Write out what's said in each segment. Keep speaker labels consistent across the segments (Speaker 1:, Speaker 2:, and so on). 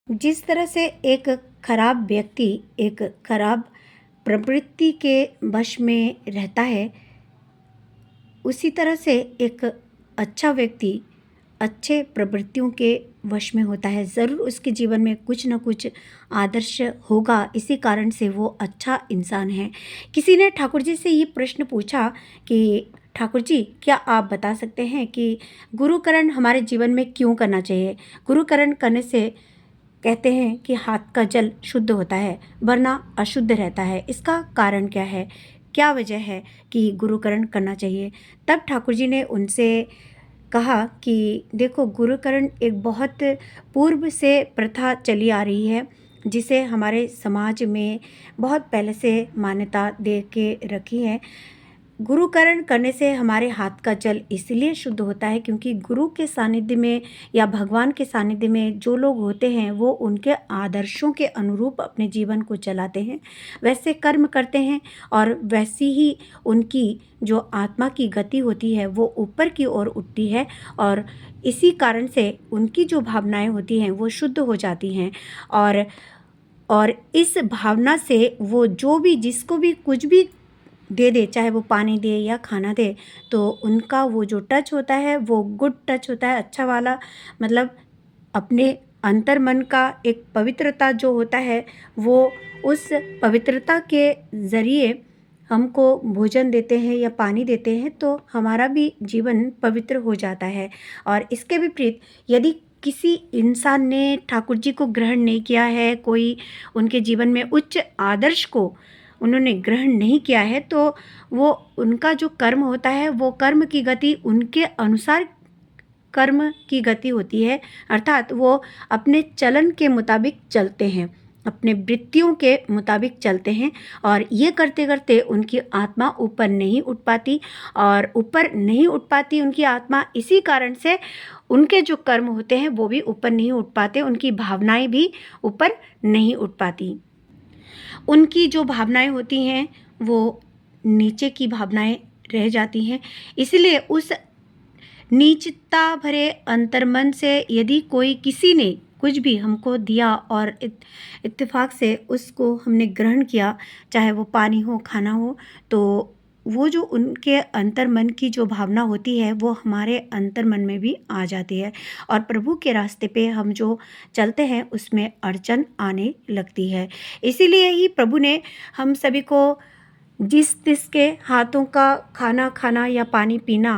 Speaker 1: जिस तरह से एक खराब व्यक्ति एक खराब प्रवृत्ति के वश में रहता है, उसी तरह से एक अच्छा व्यक्ति अच्छे प्रवृत्तियों के वश में होता है। ज़रूर उसके जीवन में कुछ न कुछ आदर्श होगा, इसी कारण से वो अच्छा इंसान है। किसी ने ठाकुर जी से ये प्रश्न पूछा कि ठाकुर जी, क्या आप बता सकते हैं कि गुरुकरण हमारे जीवन में क्यों करना चाहिए? गुरुकरण करने से कहते हैं कि हाथ का जल शुद्ध होता है वरना अशुद्ध रहता है। इसका कारण क्या है? क्या वजह है कि गुरुकरण करना चाहिए? तब ठाकुर जी ने उनसे कहा कि देखो, गुरुकरण एक बहुत पूर्व से प्रथा चली आ रही है, जिसे हमारे समाज में बहुत पहले से मान्यता दे के रखी है। गुरुकरण करने से हमारे हाथ का जल इसलिए शुद्ध होता है क्योंकि गुरु के सानिध्य में या भगवान के सानिध्य में जो लोग होते हैं वो उनके आदर्शों के अनुरूप अपने जीवन को चलाते हैं, वैसे कर्म करते हैं और वैसी ही उनकी जो आत्मा की गति होती है वो ऊपर की ओर उठती है और इसी कारण से उनकी जो भावनाएं होती हैं वो शुद्ध हो जाती हैं। और इस भावना से वो जो भी जिसको भी कुछ भी दे दे, चाहे वो पानी दे या खाना दे, तो उनका वो जो टच होता है वो गुड टच होता है, अच्छा वाला। मतलब अपने अंतर मन का एक पवित्रता जो होता है वो उस पवित्रता के ज़रिए हमको भोजन देते हैं या पानी देते हैं, तो हमारा भी जीवन पवित्र हो जाता है। और इसके विपरीत यदि किसी इंसान ने ठाकुर जी को ग्रहण नहीं किया है, कोई उनके जीवन में उच्च आदर्श को उन्होंने ग्रहण नहीं किया है, तो वो उनका जो कर्म होता है वो कर्म की गति उनके अनुसार कर्म की गति होती है। अर्थात वो अपने चलन के मुताबिक चलते हैं, अपने वृत्तियों के मुताबिक चलते हैं और ये करते करते उनकी आत्मा ऊपर नहीं उठ पाती। और ऊपर नहीं उठ पाती उनकी आत्मा, इसी कारण से उनके जो कर्म होते हैं वो भी ऊपर नहीं उठ पाते, उनकी भावनाएं भी ऊपर नहीं उठ पाती। उनकी जो भावनाएं होती हैं वो नीचे की भावनाएं रह जाती हैं। इसलिए उस नीचता भरे अंतर्मन से यदि कोई किसी ने कुछ भी हमको दिया और इत्तेफाक से उसको हमने ग्रहण किया, चाहे वो पानी हो, खाना हो, तो वो जो उनके अंतर्मन की जो भावना होती है वो हमारे अंतर्मन में भी आ जाती है और प्रभु के रास्ते पे हम जो चलते हैं उसमें अड़चन आने लगती है। इसीलिए ही प्रभु ने हम सभी को जिस तिसके हाथों का खाना खाना या पानी पीना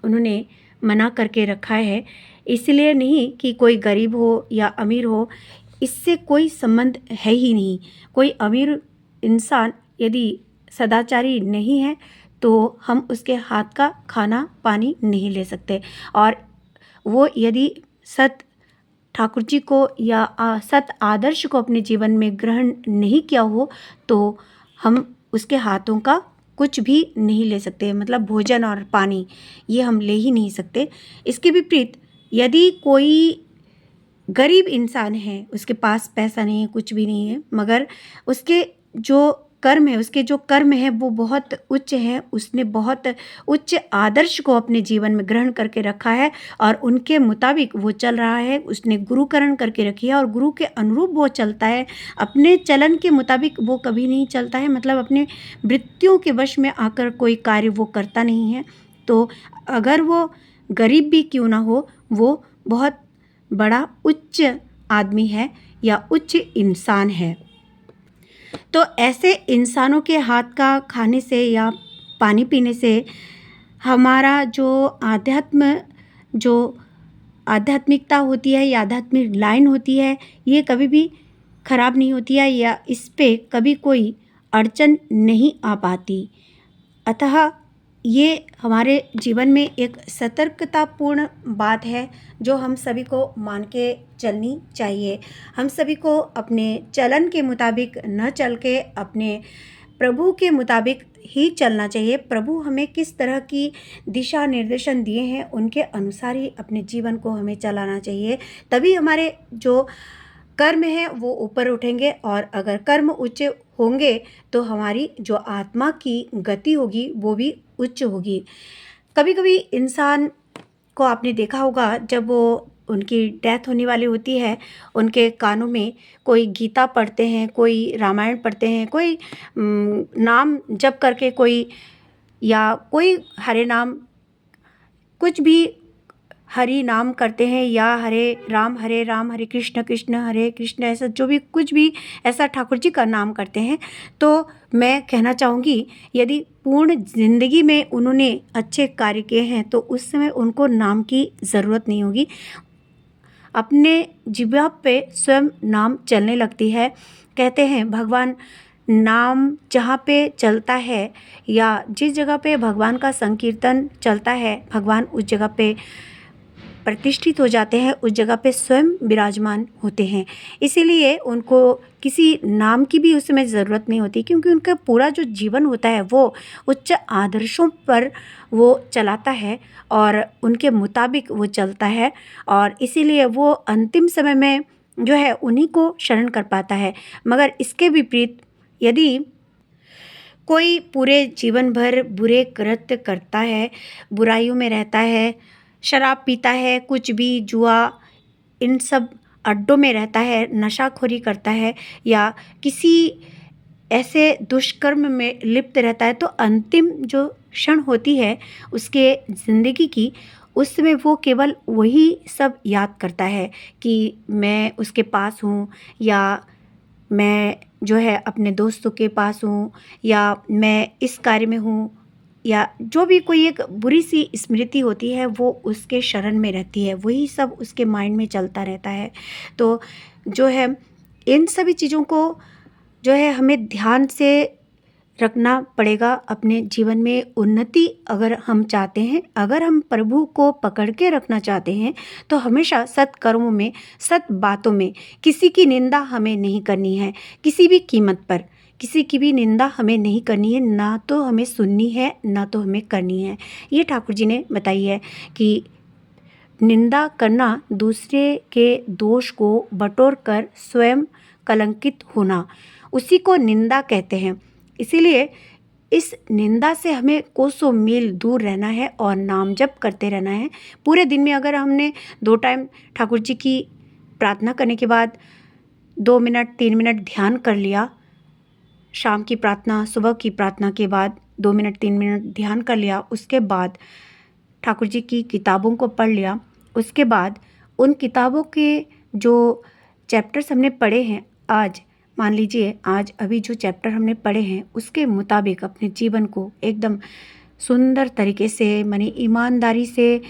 Speaker 1: उन्होंने मना करके रखा है। इसलिए नहीं कि कोई गरीब हो या अमीर हो, इससे कोई संबंध है ही नहीं। कोई अमीर इंसान यदि सदाचारी नहीं है तो हम उसके हाथ का खाना पानी नहीं ले सकते। और वो यदि सत ठाकुर जी को या सत आदर्श को अपने जीवन में ग्रहण नहीं किया हो तो हम उसके हाथों का कुछ भी नहीं ले सकते। मतलब भोजन और पानी ये हम ले ही नहीं सकते। इसके विपरीत यदि कोई गरीब इंसान है, उसके पास पैसा नहीं है, कुछ भी नहीं है, मगर उसके जो कर्म है, उसके जो कर्म है वो बहुत उच्च हैं, उसने बहुत उच्च आदर्श को अपने जीवन में ग्रहण करके रखा है और उनके मुताबिक वो चल रहा है, उसने गुरुकरण करके रखी है और गुरु के अनुरूप वो चलता है। अपने चलन के मुताबिक वो कभी नहीं चलता है, मतलब अपने वृत्तियों के वश में आकर कोई कार्य वो करता नहीं है। तो अगर वो गरीब भी क्यों ना हो, वो बहुत बड़ा उच्च आदमी है या उच्च इंसान है। तो ऐसे इंसानों के हाथ का खाने से या पानी पीने से हमारा जो आध्यात्मिकता होती है या आध्यात्मिक लाइन होती है, ये कभी भी खराब नहीं होती है या इस पे कभी कोई अड़चन नहीं आ पाती। अतः ये हमारे जीवन में एक सतर्कतापूर्ण बात है जो हम सभी को मान के चलनी चाहिए। हम सभी को अपने चलन के मुताबिक न चल के अपने प्रभु के मुताबिक ही चलना चाहिए। प्रभु हमें किस तरह की दिशा निर्देशन दिए हैं उनके अनुसार ही अपने जीवन को हमें चलाना चाहिए। तभी हमारे जो कर्म हैं वो ऊपर उठेंगे और अगर कर्म उच्च होंगे तो हमारी जो आत्मा की गति होगी वो भी उच्च होगी। कभी कभी इंसान को आपने देखा होगा, जब वो उनकी डेथ होने वाली होती है, उनके कानों में कोई गीता पढ़ते हैं, कोई रामायण पढ़ते हैं, कोई नाम जप करके कोई, या कोई हरे नाम, कुछ भी हरि नाम करते हैं, या हरे राम हरे कृष्ण कृष्ण हरे कृष्ण, ऐसा जो भी कुछ भी ऐसा ठाकुर जी का नाम करते हैं। तो मैं कहना चाहूँगी, यदि पूर्ण ज़िंदगी में उन्होंने अच्छे कार्य किए हैं तो उस समय उनको नाम की ज़रूरत नहीं होगी। अपने जिह्वा पे स्वयं नाम चलने लगती है। कहते हैं भगवान नाम जहाँ पे चलता है, या जिस जगह पे भगवान का संकीर्तन चलता है, भगवान उस जगह पे प्रतिष्ठित हो जाते हैं, उस जगह पे स्वयं विराजमान होते हैं। इसीलिए उनको किसी नाम की भी उस समय ज़रूरत नहीं होती, क्योंकि उनका पूरा जो जीवन होता है वो उच्च आदर्शों पर वो चलाता है और उनके मुताबिक वो चलता है, और इसीलिए वो अंतिम समय में जो है उन्हीं को शरण कर पाता है। मगर इसके विपरीत यदि कोई पूरे जीवन भर बुरे कृत्य करता है, बुराइयों में रहता है, शराब पीता है, कुछ भी जुआ, इन सब अड्डों में रहता है, नशाखोरी करता है, या किसी ऐसे दुष्कर्म में लिप्त रहता है, तो अंतिम जो क्षण होती है उसके ज़िंदगी की, उस समय वो केवल वही सब याद करता है कि मैं उसके पास हूँ, या मैं जो है अपने दोस्तों के पास हूँ, या मैं इस कार्य में हूँ, या जो भी कोई एक बुरी सी स्मृति होती है वो उसके शरण में रहती है, वही सब उसके माइंड में चलता रहता है। तो जो है इन सभी चीज़ों को जो है हमें ध्यान से रखना पड़ेगा। अपने जीवन में उन्नति अगर हम चाहते हैं, अगर हम प्रभु को पकड़ के रखना चाहते हैं, तो हमेशा सत्कर्मों में, सत बातों में किसी की निंदा हमें नहीं करनी है, किसी भी कीमत पर किसी की भी निंदा हमें नहीं करनी है, ना तो हमें सुननी है, ना तो हमें करनी है। ये ठाकुर जी ने बताई है कि निंदा करना दूसरे के दोष को बटोर कर स्वयं कलंकित होना, उसी को निंदा कहते हैं। इसीलिए इस निंदा से हमें कोसों मील दूर रहना है और नाम जप करते रहना है। पूरे दिन में अगर हमने 2 टाइम ठाकुर जी की प्रार्थना करने के बाद 2 मिनट 3 मिनट ध्यान कर लिया, शाम की प्रार्थना, सुबह की प्रार्थना के बाद 2 मिनट 3 मिनट ध्यान कर लिया, उसके बाद ठाकुर जी की किताबों को पढ़ लिया, उसके बाद उन किताबों के जो चैप्टर्स हमने पढ़े हैं, आज मान लीजिए आज अभी जो चैप्टर हमने पढ़े हैं उसके मुताबिक अपने जीवन को एकदम सुंदर तरीके से, माने ईमानदारी से,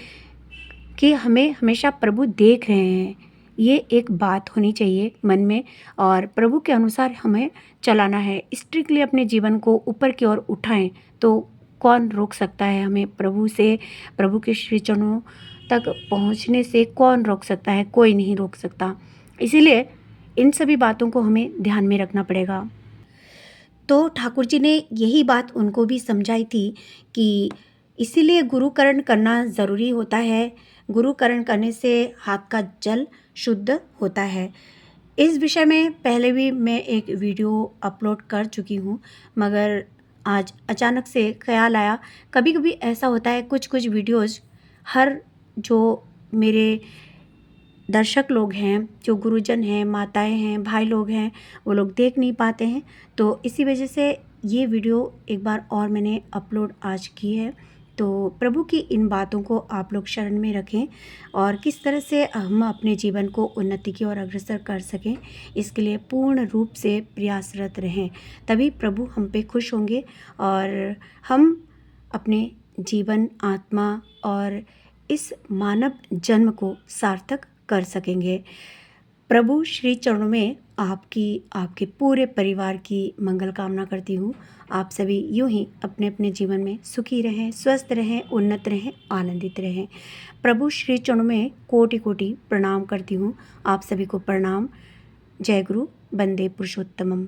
Speaker 1: कि हमें हमेशा प्रभु देख रहे हैं, ये एक बात होनी चाहिए मन में, और प्रभु के अनुसार हमें चलाना है। स्ट्रिक्टली अपने जीवन को ऊपर की ओर उठाएं तो कौन रोक सकता है हमें प्रभु से, प्रभु के श्री चरणों तक पहुंचने से कौन रोक सकता है? कोई नहीं रोक सकता। इसीलिए इन सभी बातों को हमें ध्यान में रखना पड़ेगा। तो ठाकुर जी ने यही बात उनको भी समझाई थी कि इसीलिए गुरुकरण करना ज़रूरी होता है। गुरुकरण करने से हाथ का जल शुद्ध होता है। इस विषय में पहले भी मैं एक वीडियो अपलोड कर चुकी हूँ, मगर आज अचानक से ख्याल आया। कभी कभी ऐसा होता है, कुछ कुछ वीडियोज़ हर जो मेरे दर्शक लोग हैं, जो गुरुजन हैं, माताएं हैं, भाई लोग हैं, वो लोग देख नहीं पाते हैं। तो इसी वजह से ये वीडियो एक बार और मैंने अपलोड आज की है। तो प्रभु की इन बातों को आप लोग शरण में रखें और किस तरह से हम अपने जीवन को उन्नति की ओर अग्रसर कर सकें, इसके लिए पूर्ण रूप से प्रयासरत रहें। तभी प्रभु हम पे खुश होंगे और हम अपने जीवन, आत्मा और इस मानव जन्म को सार्थक कर सकेंगे। प्रभु श्री चरणों में आपके पूरे परिवार की मंगल कामना करती हूँ। आप सभी यूं ही अपने अपने जीवन में सुखी रहें, स्वस्थ रहें, उन्नत रहें, आनंदित रहें। प्रभु श्री चरणों में कोटि कोटि प्रणाम करती हूँ। आप सभी को प्रणाम। जय गुरु, वंदे पुरुषोत्तमम।